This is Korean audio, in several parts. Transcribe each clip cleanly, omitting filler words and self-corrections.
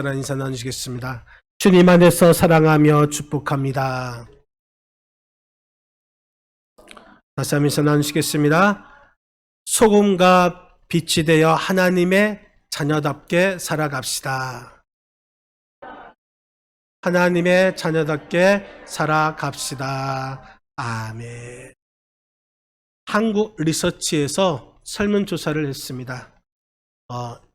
하나님 인사 나누시겠습니다. 주님 안에서 사랑하며 축복합니다. 다시 한번 인사 나누시겠습니다. 소금과 빛이 되어 하나님의 자녀답게 살아갑시다. 하나님의 자녀답게 살아갑시다. 아멘. 한국 리서치에서 설문조사를 했습니다.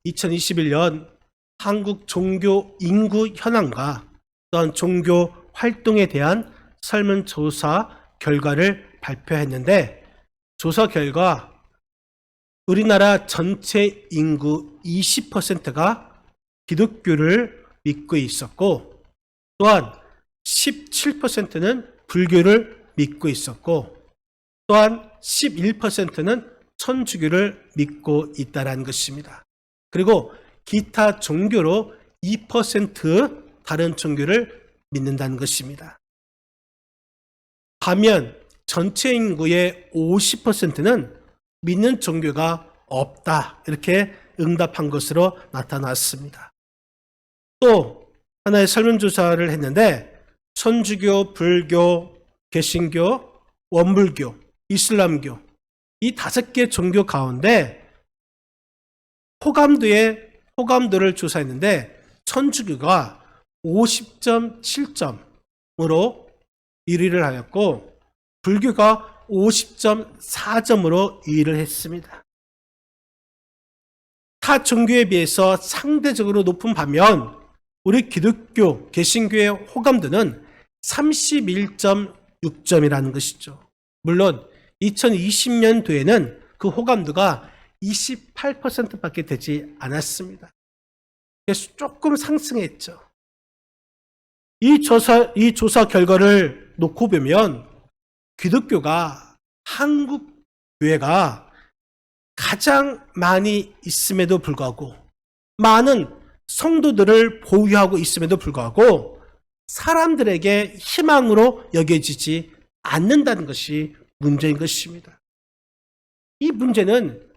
2021년 한국 종교 인구 현황과 또한 종교 활동에 대한 설문조사 결과를 발표했는데, 조사 결과 우리나라 전체 인구 20%가 기독교를 믿고 있었고, 또한 17%는 불교를 믿고 있었고, 또한 11%는 천주교를 믿고 있다는 것입니다. 그리고 기타 종교로 2% 다른 종교를 믿는다는 것입니다. 반면 전체 인구의 50%는 믿는 종교가 없다, 이렇게 응답한 것으로 나타났습니다. 또 하나의 설문조사를 했는데, 천주교, 불교, 개신교, 원불교, 이슬람교 이 5개 종교 가운데 호감도를 조사했는데, 천주교가 50.7점으로 1위를 하였고, 불교가 50.4점으로 2위를 했습니다. 타 종교에 비해서 상대적으로 높은 반면 우리 기독교, 개신교의 호감도는 31.6점이라는 것이죠. 물론 2020년도에는 그 호감도가 28%밖에 되지 않았습니다. 그래서 조금 상승했죠. 이 조사 결과를 놓고 보면 기독교가, 한국 교회가 가장 많이 있음에도 불구하고, 많은 성도들을 보유하고 있음에도 불구하고 사람들에게 희망으로 여겨지지 않는다는 것이 문제인 것입니다. 이 문제는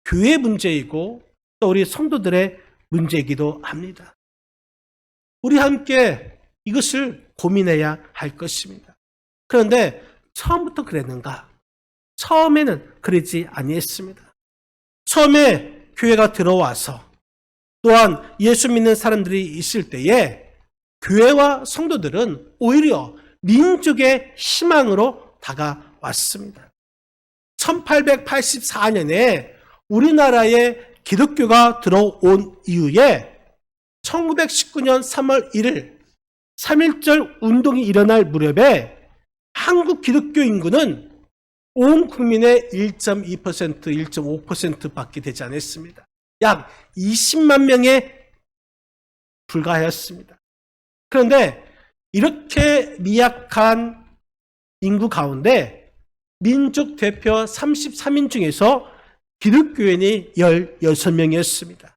교회 문제이고 또 우리 성도들의 문제이기도 합니다. 우리 함께 이것을 고민해야 할 것입니다. 그런데 처음부터 그랬는가? 처음에는 그러지 아니했습니다. 처음에 교회가 들어와서, 또한 예수 믿는 사람들이 있을 때에 교회와 성도들은 오히려 민족의 희망으로 다가왔습니다. 1884년에 우리나라에 기독교가 들어온 이후에 1919년 3월 1일 3.1절 운동이 일어날 무렵에 한국 기독교 인구는 온 국민의 1.2%, 1.5%밖에 되지 않았습니다. 약 20만 명에 불과하였습니다. 그런데 이렇게 미약한 인구 가운데 민족 대표 33인 중에서 기독교인이 16명이었습니다.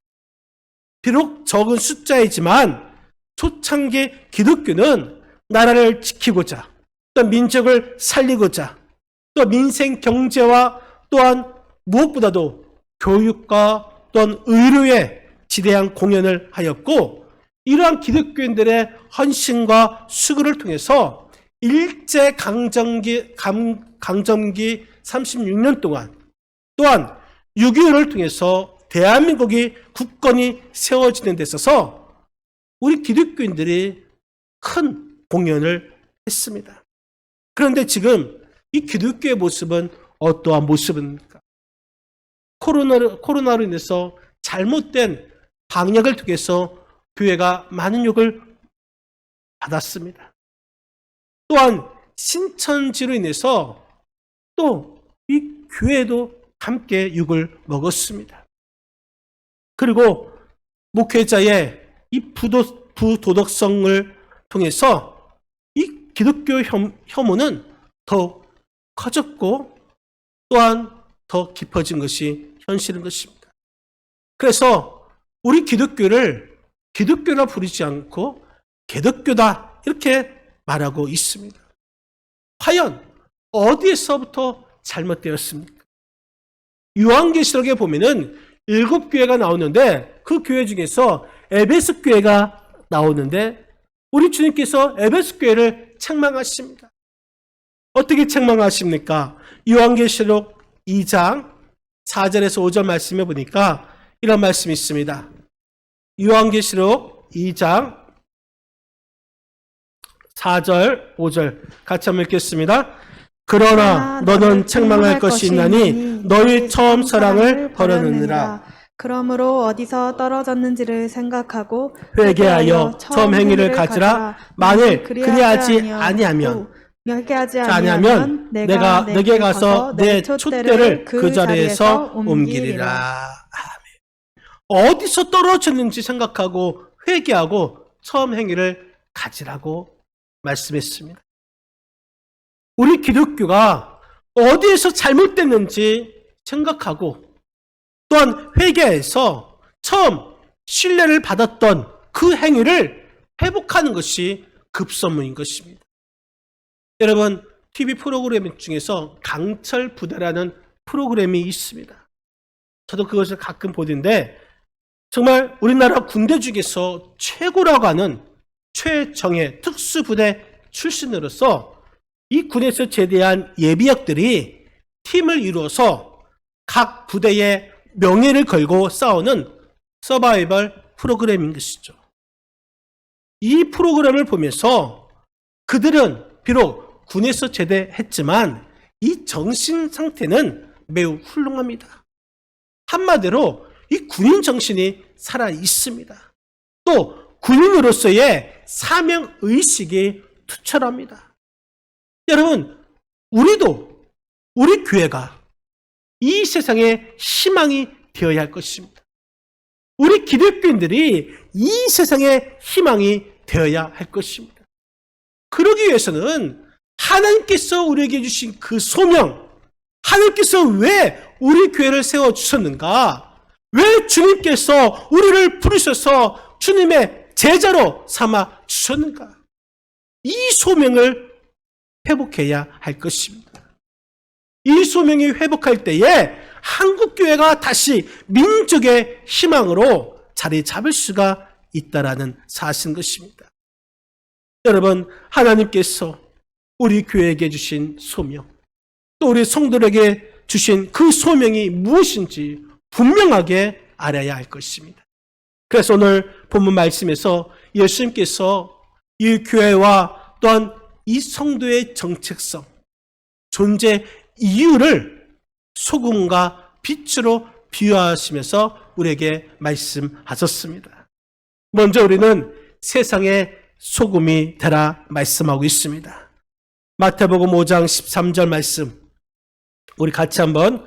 비록 적은 숫자이지만 초창기 기독교는 나라를 지키고자, 또 민족을 살리고자, 또 민생 경제와 또한 무엇보다도 교육과 또한 의료에 지대한 공헌을 하였고, 이러한 기독교인들의 헌신과 수고를 통해서 일제강점기 36년 동안, 또한 6.25를 통해서 대한민국이 국권이 세워지는 데 있어서 우리 기독교인들이 큰 공헌을 했습니다. 그런데 지금 이 기독교의 모습은 어떠한 모습입니까? 코로나로 인해서 잘못된 방역을 통해서 교회가 많은 욕을 받았습니다. 또한 신천지로 인해서 또 이 교회도 함께 욕을 먹었습니다. 그리고 목회자의 이 부도덕성을 통해서 이 기독교 혐오는 더 커졌고 또한 더 깊어진 것이 현실인 것입니다. 그래서 우리 기독교를 기독교라 부르지 않고 개독교다, 이렇게 말하고 있습니다. 과연 어디에서부터 잘못되었습니까? 요한계시록에 보면은 7교회가 나오는데 그 교회 중에서 에베소 교회가 나오는데 우리 주님께서 에베소 교회를 책망하십니다. 어떻게 책망하십니까? 요한계시록 2장 4절에서 5절 말씀해 보니까 이런 말씀이 있습니다. 요한계시록 2장 4절 5절 같이 한번 읽겠습니다. 그러나 너는 책망할 것이 있나니 너희 처음 사랑을 버렸느니라. 그러므로 어디서 떨어졌는지를 생각하고 회개하여 처음 행위를 가지라. 만일 그리하지 아니하면 내가 내게 가서 내 촛대를 그 자리에서 옮기리라. 아멘. 어디서 떨어졌는지 생각하고 회개하고 처음 행위를 가지라고 말씀했습니다. 우리 기독교가 어디에서 잘못됐는지 생각하고 또한 회개해서 처음 신뢰를 받았던 그 행위를 회복하는 것이 급선무인 것입니다. 여러분, TV 프로그램 중에서 강철 부대라는 프로그램이 있습니다. 저도 그것을 가끔 보는데 정말 우리나라 군대 중에서 최고라고 하는 최정예 특수부대 출신으로서 이 군에서 제대한 예비역들이 팀을 이루어서 각 부대의 명예를 걸고 싸우는 서바이벌 프로그램인 것이죠. 이 프로그램을 보면서 그들은 비록 군에서 제대했지만 이 정신 상태는 매우 훌륭합니다. 한마디로 이 군인 정신이 살아 있습니다. 또 군인으로서의 사명 의식이 투철합니다. 여러분, 우리도 우리 교회가 이 세상의 희망이 되어야 할 것입니다. 우리 기독교인들이 이 세상의 희망이 되어야 할 것입니다. 그러기 위해서는 하나님께서 우리에게 주신 그 소명, 하나님께서 왜 우리 교회를 세워주셨는가? 왜 주님께서 우리를 부르셔서 주님의 제자로 삼아 주셨는가? 이 소명을 회복해야 할 것입니다. 이 소명이 회복할 때에 한국교회가 다시 민족의 희망으로 자리 잡을 수가 있다라는 사실인 것입니다. 여러분, 하나님께서 우리 교회에게 주신 소명, 또 우리 성도들에게 주신 그 소명이 무엇인지 분명하게 알아야 할 것입니다. 그래서 오늘 본문 말씀에서 예수님께서 이 교회와 또한 이 성도의 정체성, 존재 이유를 소금과 빛으로 비유하시면서 우리에게 말씀하셨습니다. 먼저 우리는 세상의 소금이 되라 말씀하고 있습니다. 마태복음 5장 13절 말씀 우리 같이 한번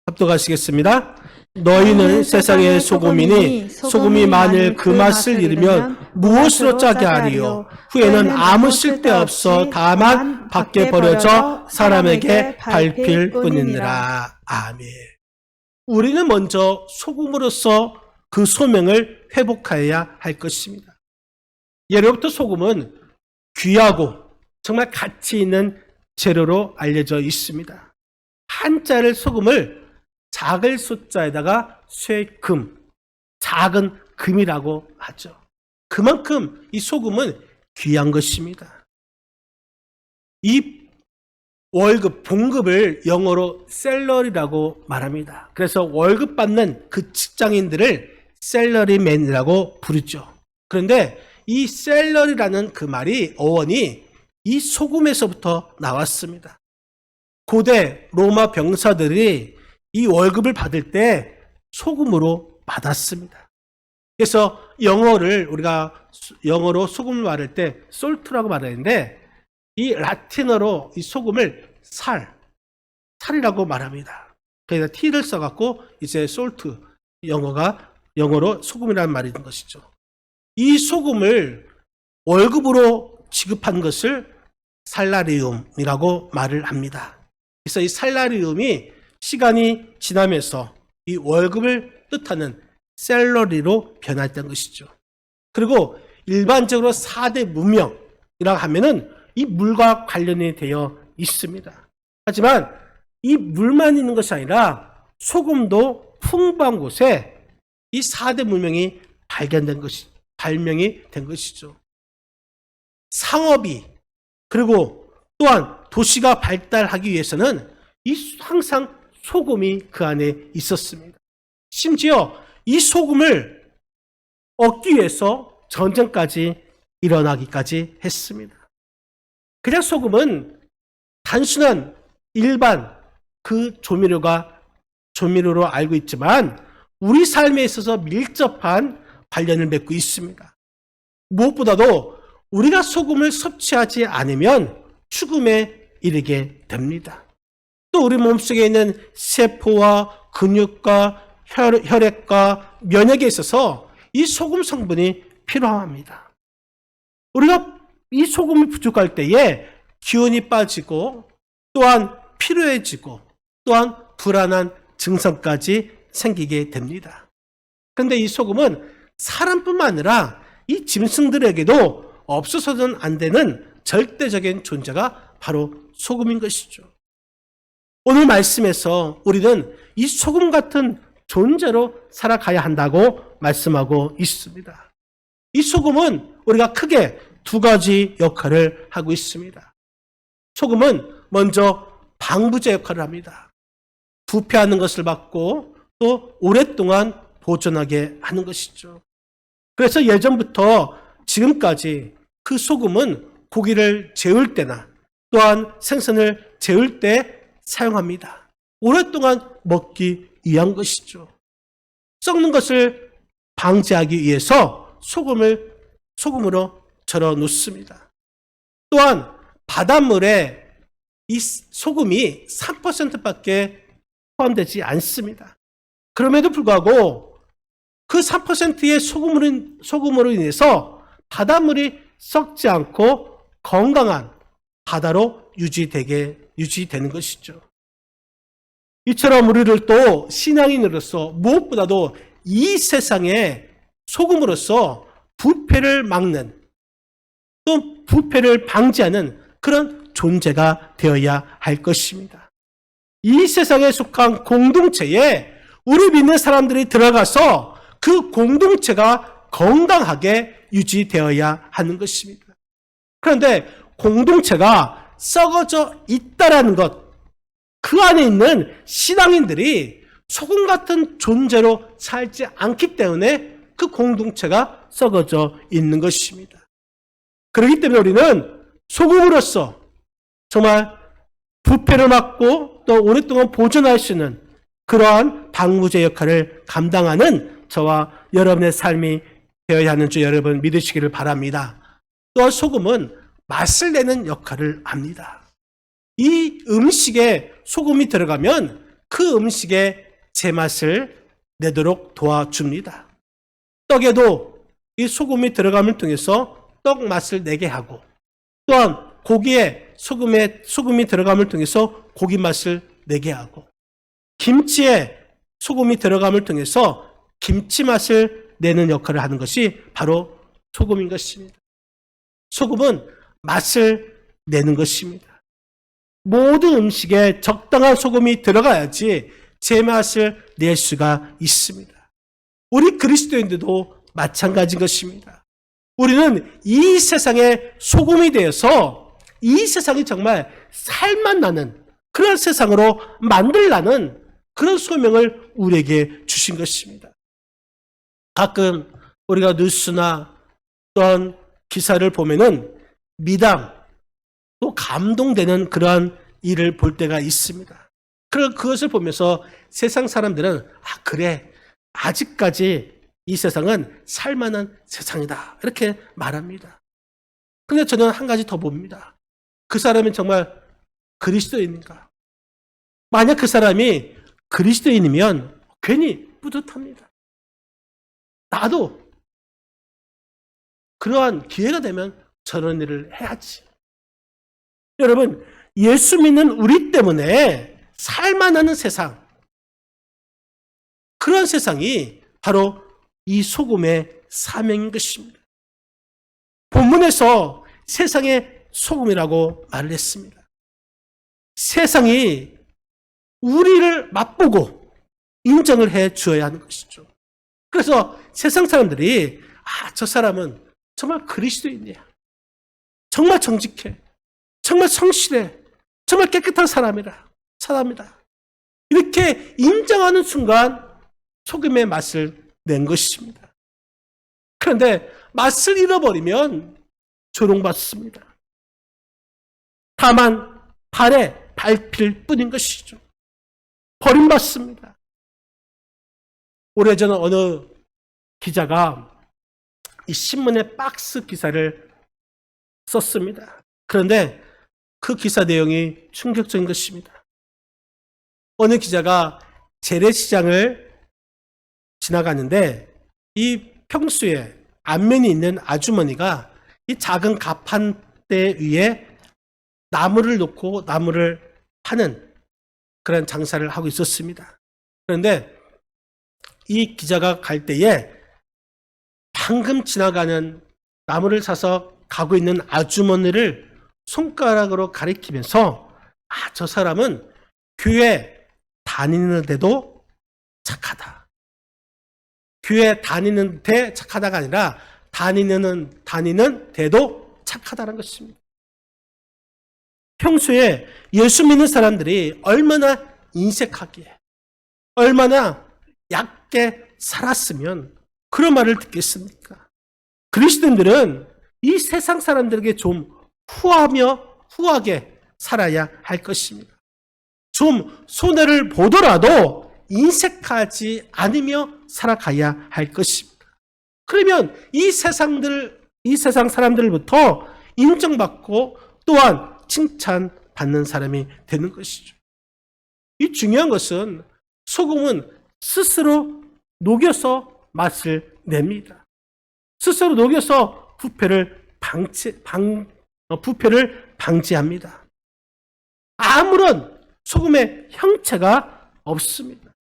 합독하시겠습니다. 너희는 세상의 소금이니 소금이 만일 그 맛을 잃으면 무엇으로 짜게 하리요? 후에는 아무 쓸데없어 다만 밖에 버려져 사람에게 밟힐 뿐이니라. 아멘. 우리는 먼저 소금으로서 그 소명을 회복해야 할 것입니다. 예로부터 소금은 귀하고 정말 가치 있는 재료로 알려져 있습니다. 한자를 소금을 작을 소자에다가 쇠금, 작은 금이라고 하죠. 그만큼 이 소금은 귀한 것입니다. 이 월급, 봉급을 영어로 셀러리라고 말합니다. 그래서 월급 받는 그 직장인들을 셀러리맨이라고 부르죠. 그런데 이 셀러리라는 그 말이 어원이 이 소금에서부터 나왔습니다. 고대 로마 병사들이 이 월급을 받을 때 소금으로 받았습니다. 그래서 우리가 영어로 소금을 말할 때 솔트라고 말하는데 이 라틴어로 이 소금을 살이라고 말합니다. 그래서 T를 써갖고 이제 솔트, 영어로 소금이라는 말이 있는 것이죠. 이 소금을 월급으로 지급한 것을 살라리움이라고 말을 합니다. 그래서 이 살라리움이 시간이 지나면서 이 월급을 뜻하는 셀러리로 변화했던 것이죠. 그리고 일반적으로 4대 문명이라고 하면은 이 물과 관련이 되어 있습니다. 하지만 이 물만 있는 것이 아니라 소금도 풍부한 곳에 이 4대 문명이 발명이 된 것이죠. 상업이 그리고 또한 도시가 발달하기 위해서는 항상 소금이 그 안에 있었습니다. 심지어 이 소금을 얻기 위해서 전쟁까지 일어나기까지 했습니다. 그냥 소금은 단순한 일반 그 조미료로 알고 있지만 우리 삶에 있어서 밀접한 관련을 맺고 있습니다. 무엇보다도 우리가 소금을 섭취하지 않으면 죽음에 이르게 됩니다. 또 우리 몸속에 있는 세포와 근육과 혈액과 면역에 있어서 이 소금 성분이 필요합니다. 우리가 이 소금이 부족할 때에 기운이 빠지고 또한 피로해지고 또한 불안한 증상까지 생기게 됩니다. 그런데 이 소금은 사람뿐만 아니라 이 짐승들에게도 없어서는 안 되는 절대적인 존재가 바로 소금인 것이죠. 오늘 말씀에서 우리는 이 소금 같은 존재로 살아가야 한다고 말씀하고 있습니다. 이 소금은 우리가 크게 두 가지 역할을 하고 있습니다. 소금은 먼저 방부제 역할을 합니다. 부패하는 것을 막고 또 오랫동안 보존하게 하는 것이죠. 그래서 예전부터 지금까지 그 소금은 고기를 재울 때나 또한 생선을 재울 때 사용합니다. 오랫동안 먹기 위한 것이죠. 썩는 것을 방지하기 위해서 소금으로 절여 놓습니다. 또한 바닷물에 이 소금이 3%밖에 포함되지 않습니다. 그럼에도 불구하고 그 3%의 소금으로 인해서 바닷물이 썩지 않고 건강한 바다로 유지되는 것이죠. 이처럼 우리를 또 신앙인으로서 무엇보다도 이 세상에 소금으로서 부패를 막는 또 부패를 방지하는 그런 존재가 되어야 할 것입니다. 이 세상에 속한 공동체에 우리 믿는 사람들이 들어가서 그 공동체가 건강하게 유지되어야 하는 것입니다. 그런데 공동체가 썩어져 있다라는 것, 그 안에 있는 신앙인들이 소금 같은 존재로 살지 않기 때문에 그 공동체가 썩어져 있는 것입니다. 그렇기 때문에 우리는 소금으로서 정말 부패를 막고 또 오랫동안 보존할 수 있는 그러한 방부제 역할을 감당하는 저와 여러분의 삶이 되어야 하는 줄 여러분 믿으시기를 바랍니다. 또한 소금은 맛을 내는 역할을 합니다. 이 음식에 소금이 들어가면 그 음식의 제맛을 내도록 도와줍니다. 떡에도 이 소금이 들어감을 통해서 떡 맛을 내게 하고 또한 고기에 소금이 들어감을 통해서 고기 맛을 내게 하고 김치에 소금이 들어감을 통해서 김치 맛을 내는 역할을 하는 것이 바로 소금인 것입니다. 소금은 맛을 내는 것입니다. 모든 음식에 적당한 소금이 들어가야지 제맛을 낼 수가 있습니다. 우리 그리스도인들도 마찬가지인 것입니다. 우리는 이 세상의 소금이 되어서 이 세상이 정말 살맛 나는 그런 세상으로 만들라는 그런 소명을 우리에게 주신 것입니다. 가끔 우리가 뉴스나 또한 기사를 보면은 미담 또 감동되는 그러한 일을 볼 때가 있습니다. 그것을 보면서 세상 사람들은 그래 아직까지 이 세상은 살만한 세상이다 이렇게 말합니다. 그런데 저는 한 가지 더 봅니다. 그 사람은 정말 그리스도인인가? 만약 그 사람이 그리스도인이면 괜히 뿌듯합니다. 나도 그러한 기회가 되면 저런 일을 해야지. 여러분, 예수 믿는 우리 때문에 살만하는 세상, 그런 세상이 바로 이 소금의 사명인 것입니다. 본문에서 세상의 소금이라고 말을 했습니다. 세상이 우리를 맛보고 인정을 해 주어야 하는 것이죠. 그래서 세상 사람들이 저 사람은 정말 그리스도인이야. 정말 정직해. 정말 성실해. 정말 깨끗한 사람이다. 이렇게 인정하는 순간 소금의 맛을 낸 것입니다. 그런데 맛을 잃어버리면 조롱받습니다. 다만 발에 밟힐 뿐인 것이죠. 버림받습니다. 오래전 어느 기자가 이 신문에 박스 기사를 썼습니다. 그런데 그 기사 내용이 충격적인 것입니다. 어느 기자가 재래시장을 지나가는데 이 평수에 안면이 있는 아주머니가 이 작은 가판대 위에 나무를 놓고 나무를 파는 그런 장사를 하고 있었습니다. 그런데 이 기자가 갈 때에 방금 지나가는 나무를 사서 가고 있는 아주머니를 손가락으로 가리키면서 저 사람은 교회 다니는데도 착하다. 교회 다니는데 착하다가 아니라 다니는 데도 착하다는 것입니다. 평소에 예수 믿는 사람들이 얼마나 인색하게, 얼마나 얕게 살았으면 그런 말을 듣겠습니까? 그리스도인들은 이 세상 사람들에게 좀 후하게 살아야 할 것입니다. 좀 손해를 보더라도 인색하지 않으며 살아가야 할 것입니다. 그러면 이 세상 사람들부터 인정받고 또한 칭찬받는 사람이 되는 것이죠. 이 중요한 것은 소금은 스스로 녹여서 맛을 냅니다. 스스로 녹여서 부패를 방지합니다. 아무런 소금의 형체가 없습니다.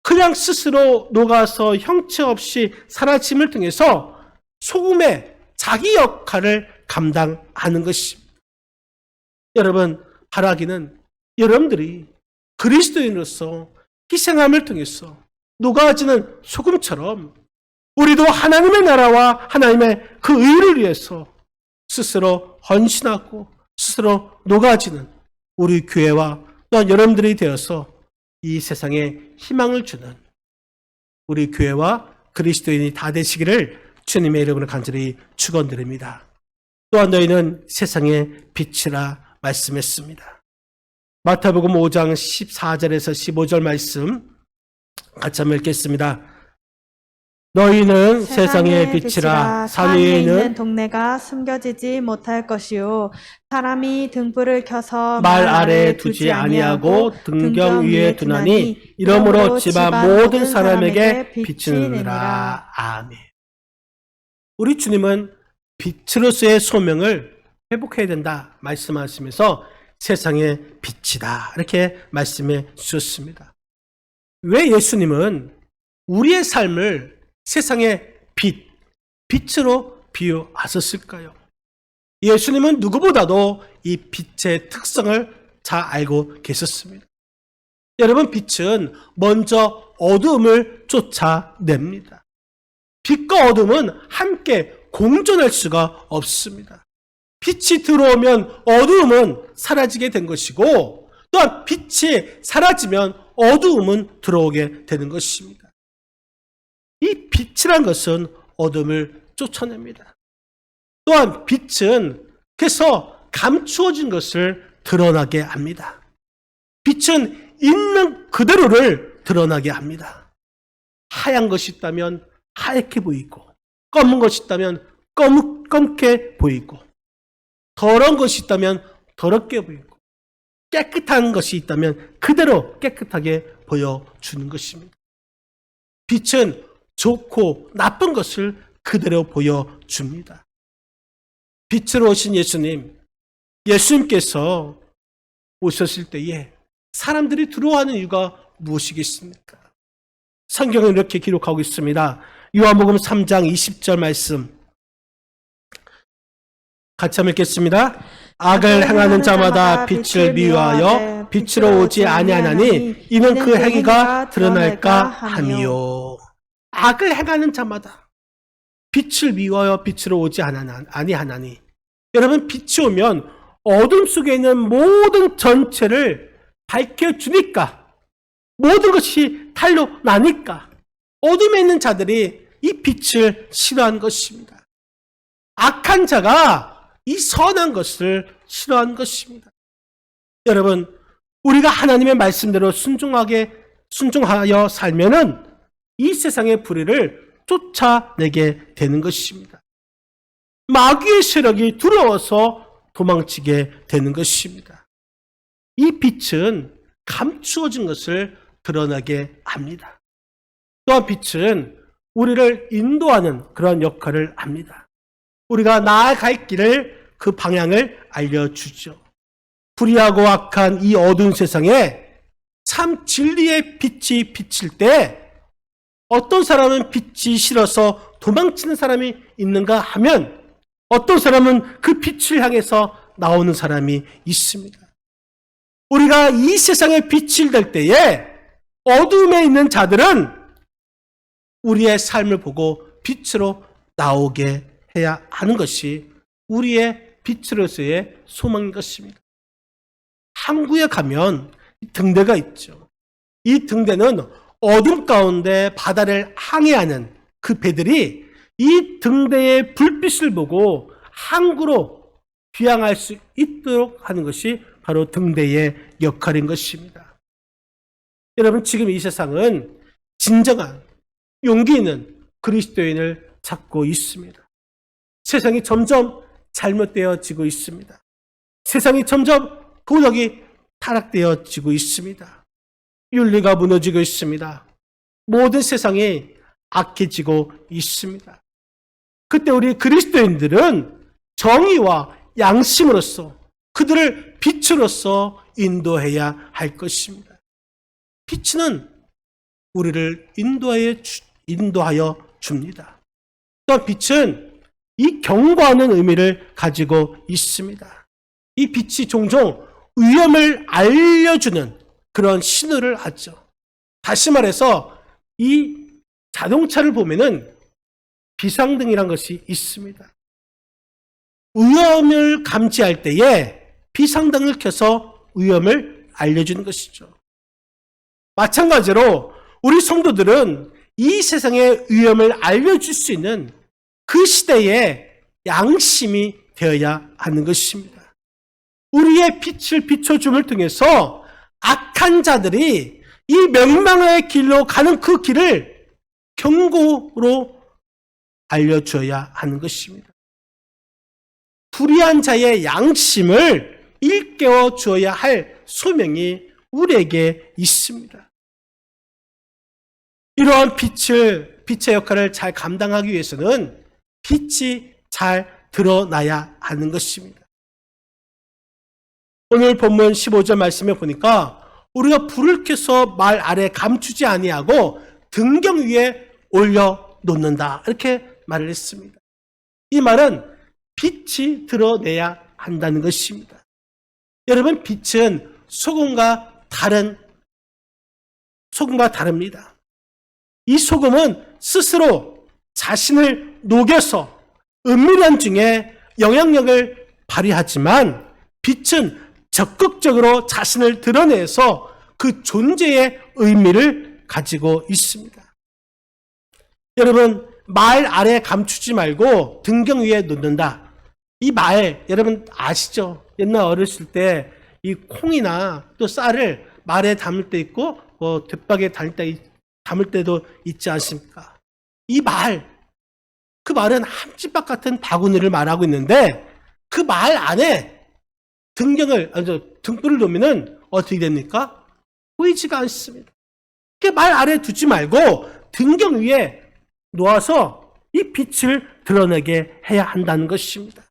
그냥 스스로 녹아서 형체 없이 사라짐을 통해서 소금의 자기 역할을 감당하는 것입니다. 여러분, 바라기는 여러분들이 그리스도인으로서 희생함을 통해서 녹아지는 소금처럼 우리도 하나님의 나라와 하나님의 그 의를 위해서 스스로 헌신하고 스스로 녹아지는 우리 교회와 또한 여러분들이 되어서 이 세상에 희망을 주는 우리 교회와 그리스도인이 다 되시기를 주님의 이름으로 간절히 축원드립니다. 또한 너희는 세상의 빛이라 말씀했습니다. 마태복음 5장 14절에서 15절 말씀 같이 한번 읽겠습니다. 너희는 세상의 빛이라. 산 위에 있는 동네가 숨겨지지 못할 것이요 사람이 등불을 켜서 말 아래에 두지 아니하고 등경 위에 두나니 이러므로 집안 모든 사람에게 비추느니라. 아멘. 우리 주님은 빛으로서의 소명을 회복해야 된다 말씀하시면서 세상의 빛이다 이렇게 말씀해 주셨습니다. 왜 예수님은 우리의 삶을 세상의 빛으로 비유하셨을까요? 예수님은 누구보다도 이 빛의 특성을 잘 알고 계셨습니다. 여러분, 빛은 먼저 어두움을 쫓아냅니다. 빛과 어둠은 함께 공존할 수가 없습니다. 빛이 들어오면 어두움은 사라지게 된 것이고 또한 빛이 사라지면 어두움은 들어오게 되는 것입니다. 이 빛이란 것은 어둠을 쫓아냅니다. 또한 빛은 그래서 감추어진 것을 드러나게 합니다. 빛은 있는 그대로를 드러나게 합니다. 하얀 것이 있다면 하얗게 보이고 검은 것이 있다면 검게 보이고 더러운 것이 있다면 더럽게 보이고 깨끗한 것이 있다면 그대로 깨끗하게 보여주는 것입니다. 빛은 좋고 나쁜 것을 그대로 보여줍니다. 빛으로 오신 예수님께서 오셨을 때에 사람들이 두려워하는 이유가 무엇이겠습니까? 성경은 이렇게 기록하고 있습니다. 요한복음 3장 20절 말씀 같이 한번 읽겠습니다. 악을 행하는 자마다 빛을 미워하여 빛으로 오지 아니하나니 이는 그 행위가 드러날까 함이요. 악을 행하는 자마다 빛을 미워하여 빛으로 오지 아니하나니. 여러분, 빛이 오면 어둠 속에 있는 모든 전체를 밝혀주니까, 모든 것이 탈로 나니까 어둠에 있는 자들이 이 빛을 싫어한 것입니다. 악한 자가 이 선한 것을 싫어한 것입니다. 여러분, 우리가 하나님의 말씀대로 순종하여 살면은 이 세상의 불의를 쫓아내게 되는 것입니다. 마귀의 세력이 두려워서 도망치게 되는 것입니다. 이 빛은 감추어진 것을 드러나게 합니다. 또한 빛은 우리를 인도하는 그런 역할을 합니다. 우리가 나아갈 길을, 그 방향을 알려주죠. 불의하고 악한 이 어두운 세상에 참 진리의 빛이 비칠 때 어떤 사람은 빛이 싫어서 도망치는 사람이 있는가 하면 어떤 사람은 그 빛을 향해서 나오는 사람이 있습니다. 우리가 이 세상에 빛을 댈 때에 어둠에 있는 자들은 우리의 삶을 보고 빛으로 나오게 해야 하는 것이 우리의 빛으로서의 소망인 것입니다. 항구에 가면 등대가 있죠. 이 등대는 어둠 가운데 바다를 항해하는 그 배들이 이 등대의 불빛을 보고 항구로 귀향할 수 있도록 하는 것이 바로 등대의 역할인 것입니다. 여러분, 지금 이 세상은 진정한 용기 있는 그리스도인을 찾고 있습니다. 세상이 점점 잘못되어지고 있습니다. 세상이 점점 도덕이 타락되어지고 있습니다. 윤리가 무너지고 있습니다. 모든 세상이 악해지고 있습니다. 그때 우리 그리스도인들은 정의와 양심으로서 그들을 빛으로서 인도해야 할 것입니다. 빛은 우리를 인도하여 줍니다. 또한 빛은 이 경고하는 의미를 가지고 있습니다. 이 빛이 종종 위험을 알려주는 그런 신호를 하죠. 다시 말해서 이 자동차를 보면은 비상등이란 것이 있습니다. 위험을 감지할 때에 비상등을 켜서 위험을 알려주는 것이죠. 마찬가지로 우리 성도들은 이 세상의 위험을 알려줄 수 있는 그 시대의 양심이 되어야 하는 것입니다. 우리의 빛을 비춰줌을 통해서 악한 자들이 이 멸망의 길로 가는 그 길을 경고로 알려줘야 하는 것입니다. 불의한 자의 양심을 일깨워 주어야 할 소명이 우리에게 있습니다. 이러한 빛의 역할을 잘 감당하기 위해서는 빛이 잘 드러나야 하는 것입니다. 오늘 본문 15절 말씀에 보니까 우리가 불을 켜서 말 아래 감추지 아니하고 등경 위에 올려놓는다, 이렇게 말을 했습니다. 이 말은 빛이 드러내야 한다는 것입니다. 여러분, 빛은 소금과 다릅니다. 이 소금은 스스로 자신을 녹여서 은밀한 중에 영향력을 발휘하지만 빛은 적극적으로 자신을 드러내서 그 존재의 의미를 가지고 있습니다. 여러분, 말 아래 감추지 말고 등경 위에 놓는다. 이 말 여러분 아시죠? 옛날 어렸을 때 이 콩이나 또 쌀을 말에 담을 때 있고 뒷박에 담을 때도 있지 않습니까? 이 말, 그 말은 함지박 같은 바구니를 말하고 있는데 그 말 안에 등불을 놓으면 어떻게 됩니까? 보이지가 않습니다. 그 말 아래 두지 말고 등경 위에 놓아서 이 빛을 드러내게 해야 한다는 것입니다.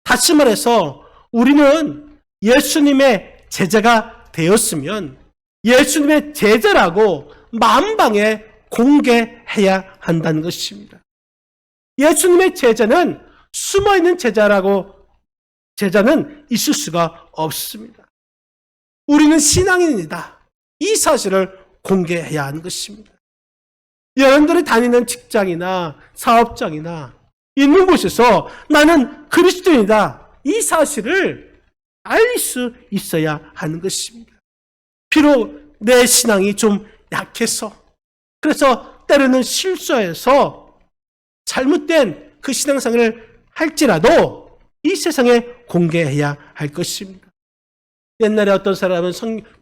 다시 말해서 우리는 예수님의 제자가 되었으면 예수님의 제자라고 만방에 공개해야 한다는 것입니다. 예수님의 제자는 숨어있는 제자는 있을 수가 없습니다. 우리는 신앙인이다. 이 사실을 공개해야 하는 것입니다. 여러분들이 다니는 직장이나 사업장이나 있는 곳에서 나는 그리스도인이다. 이 사실을 알릴 수 있어야 하는 것입니다. 비록 내 신앙이 좀 약해서, 그래서 때로는 실수해서 잘못된 그 신앙생활을 할지라도 이 세상에 공개해야 할 것입니다. 옛날에 어떤 사람은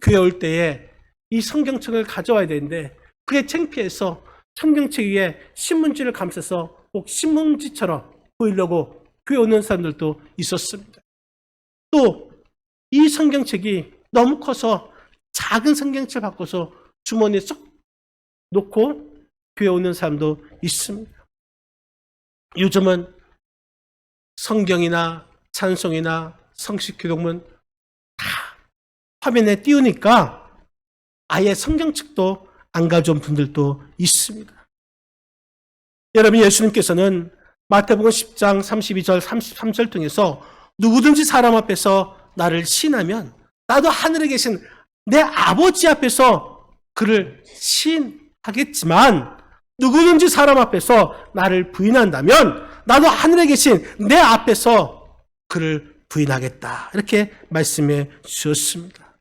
교회 올 때에 이 성경책을 가져와야 되는데 그게 창피해서 성경책 위에 신문지를 감싸서 꼭 신문지처럼 보이려고 교회 오는 사람들도 있었습니다. 또 이 성경책이 너무 커서 작은 성경책을 바꿔서 주머니에 쏙 놓고 교회 오는 사람도 있습니다. 요즘은 성경이나 찬송이나 성식 기록문 다 화면에 띄우니까 아예 성경책도 안 가져온 분들도 있습니다. 여러분, 예수님께서는 마태복음 10장 32절 33절 통해서 누구든지 사람 앞에서 나를 시인하면 나도 하늘에 계신 내 아버지 앞에서 그를 시인하겠지만 누구든지 사람 앞에서 나를 부인한다면 나도 하늘에 계신 내 앞에서 그를 부인하겠다. 이렇게 말씀해 주셨습니다.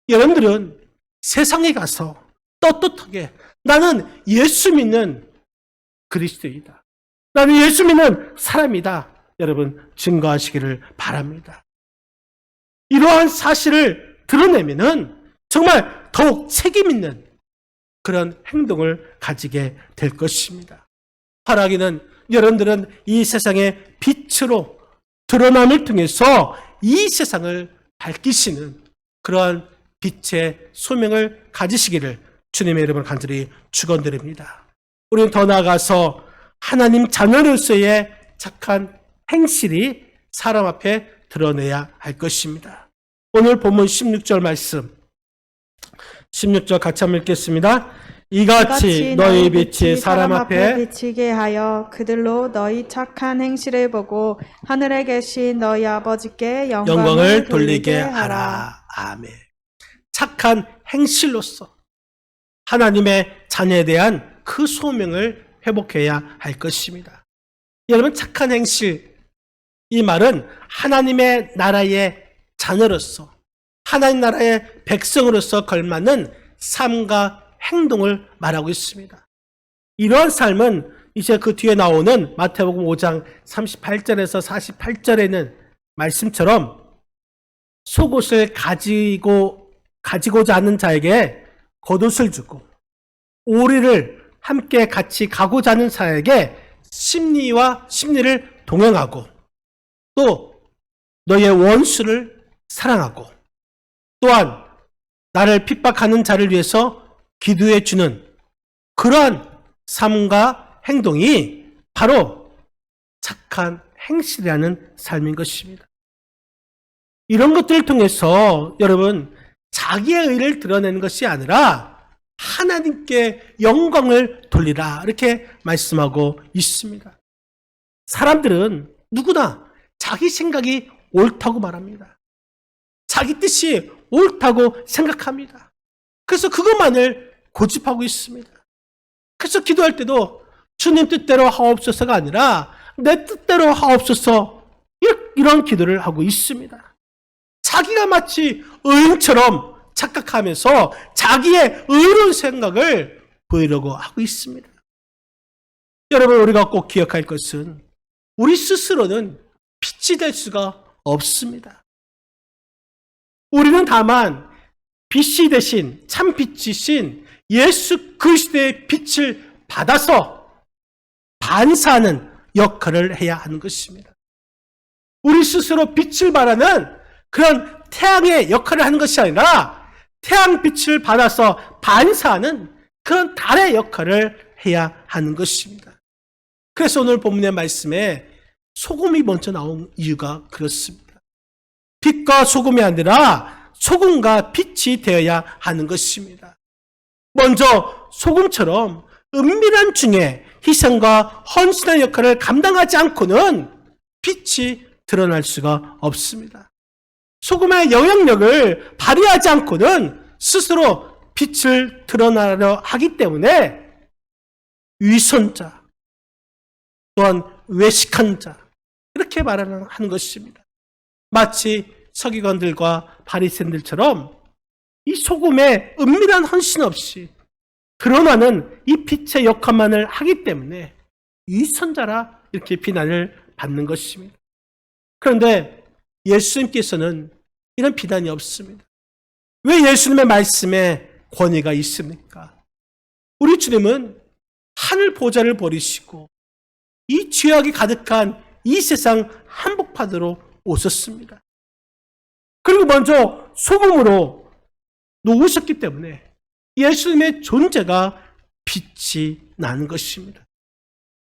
여러분들은 세상에 가서 떳떳하게 나는 예수 믿는 그리스도이다. 나는 예수 믿는 사람이다. 여러분 증거하시기를 바랍니다. 이러한 사실을 드러내면은 정말 더욱 책임 있는 그런 행동을 가지게 될 것입니다. 바라기는 여러분들은 이 세상의 빛으로 드러남을 통해서 이 세상을 밝히시는 그러한 빛의 소명을 가지시기를 주님의 이름으로 간절히 축원드립니다. 우리는 더 나아가서 하나님 자녀로서의 착한 행실이 사람 앞에 드러내야 할 것입니다. 오늘 본문 16절 말씀 16절 같이 한번 읽겠습니다. 이같이 너희 빛이 사람 앞에 비치게 하여 그들로 너희 착한 행실을 보고 하늘에 계신 너희 아버지께 영광을 돌리게 하라. 아멘. 착한 행실로서 하나님의 자녀에 대한 그 소명을 회복해야 할 것입니다. 여러분, 착한 행실, 이 말은 하나님의 나라의 자녀로서 하나님 나라의 백성으로서 걸맞는 삶과 행동을 말하고 있습니다. 이러한 삶은 이제 그 뒤에 나오는 마태복음 5장 38절에서 48절에는 말씀처럼 속옷을 가지고자 하는 자에게 겉옷을 주고 오리를 함께 같이 가고자 하는 자에게 심리를 동행하고 또 너의 원수를 사랑하고 또한 나를 핍박하는 자를 위해서 기도해 주는 그러한 삶과 행동이 바로 착한 행실이라는 삶인 것입니다. 이런 것들을 통해서 여러분 자기의 의를 드러내는 것이 아니라 하나님께 영광을 돌리라 이렇게 말씀하고 있습니다. 사람들은 누구나 자기 생각이 옳다고 말합니다. 자기 뜻이 옳다고 생각합니다. 그래서 그것만을 고집하고 있습니다. 그래서 기도할 때도 주님 뜻대로 하옵소서가 아니라 내 뜻대로 하옵소서 이런 기도를 하고 있습니다. 자기가 마치 의인처럼 착각하면서 자기의 의로운 생각을 보이려고 하고 있습니다. 여러분, 우리가 꼭 기억할 것은 우리 스스로는 빛이 될 수가 없습니다. 우리는 다만 빛이 되신 참 빛이신 예수 그리스도의 빛을 받아서 반사하는 역할을 해야 하는 것입니다. 우리 스스로 빛을 발하는 그런 태양의 역할을 하는 것이 아니라 태양빛을 받아서 반사하는 그런 달의 역할을 해야 하는 것입니다. 그래서 오늘 본문의 말씀에 소금이 먼저 나온 이유가 그렇습니다. 빛과 소금이 아니라 소금과 빛이 되어야 하는 것입니다. 먼저 소금처럼 은밀한 중에 희생과 헌신의 역할을 감당하지 않고는 빛이 드러날 수가 없습니다. 소금의 영향력을 발휘하지 않고는 스스로 빛을 드러나려 하기 때문에 위선자, 또한 외식한 자, 이렇게 말하는 것입니다. 마치 서기관들과 바리새인들처럼 이 소금의 은밀한 헌신 없이 드러나는 이 빛의 역할만을 하기 때문에 위선자라 이렇게 비난을 받는 것입니다. 그런데 예수님께서는 이런 비난이 없습니다. 왜 예수님의 말씀에 권위가 있습니까? 우리 주님은 하늘 보좌를 버리시고 이 죄악이 가득한 이 세상 한복판으로 오셨습니다. 그리고 먼저 소금으로 놓으셨기 때문에 예수님의 존재가 빛이 나는 것입니다.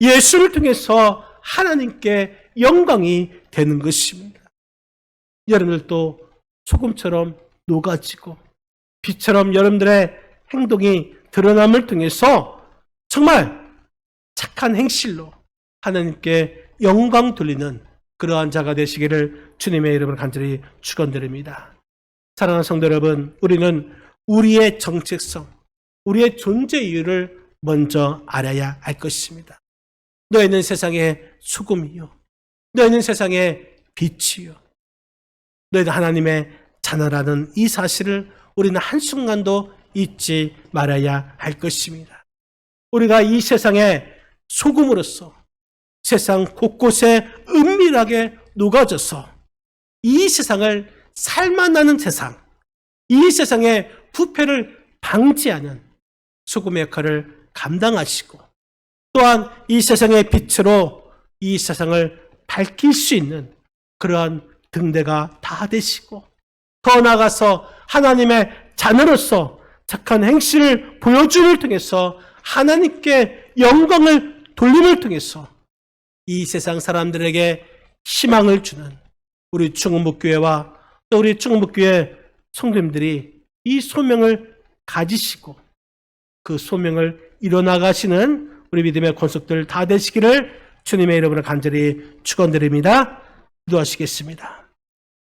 예수를 통해서 하나님께 영광이 되는 것입니다. 여러분들도 소금처럼 녹아지고 빛처럼 여러분들의 행동이 드러남을 통해서 정말 착한 행실로 하나님께 영광 돌리는 그러한 자가 되시기를 주님의 이름으로 간절히 축원드립니다. 사랑하는 성도 여러분, 우리는 우리의 정체성, 우리의 존재 이유를 먼저 알아야 할 것입니다. 너희는 세상의 소금이요, 너희는 세상의 빛이요, 너희는 하나님의 자녀라는 이 사실을 우리는 한순간도 잊지 말아야 할 것입니다. 우리가 이 세상의 소금으로서 세상 곳곳에 은밀하게 녹아져서 이 세상을 살만하는 세상, 이 세상의 부패를 방지하는 소금의 역할을 감당하시고 또한 이 세상의 빛으로 이 세상을 밝힐 수 있는 그러한 등대가 다 되시고 더 나아가서 하나님의 자녀로서 착한 행실을 보여줌을 통해서 하나님께 영광을 돌림을 통해서 이 세상 사람들에게 희망을 주는 우리 충북교회와 또 우리 충북교회 성도님들이 이 소명을 가지시고 그 소명을 이뤄나가시는 우리 믿음의 권속들 다 되시기를 주님의 이름으로 간절히 축원드립니다. 기도하시겠습니다.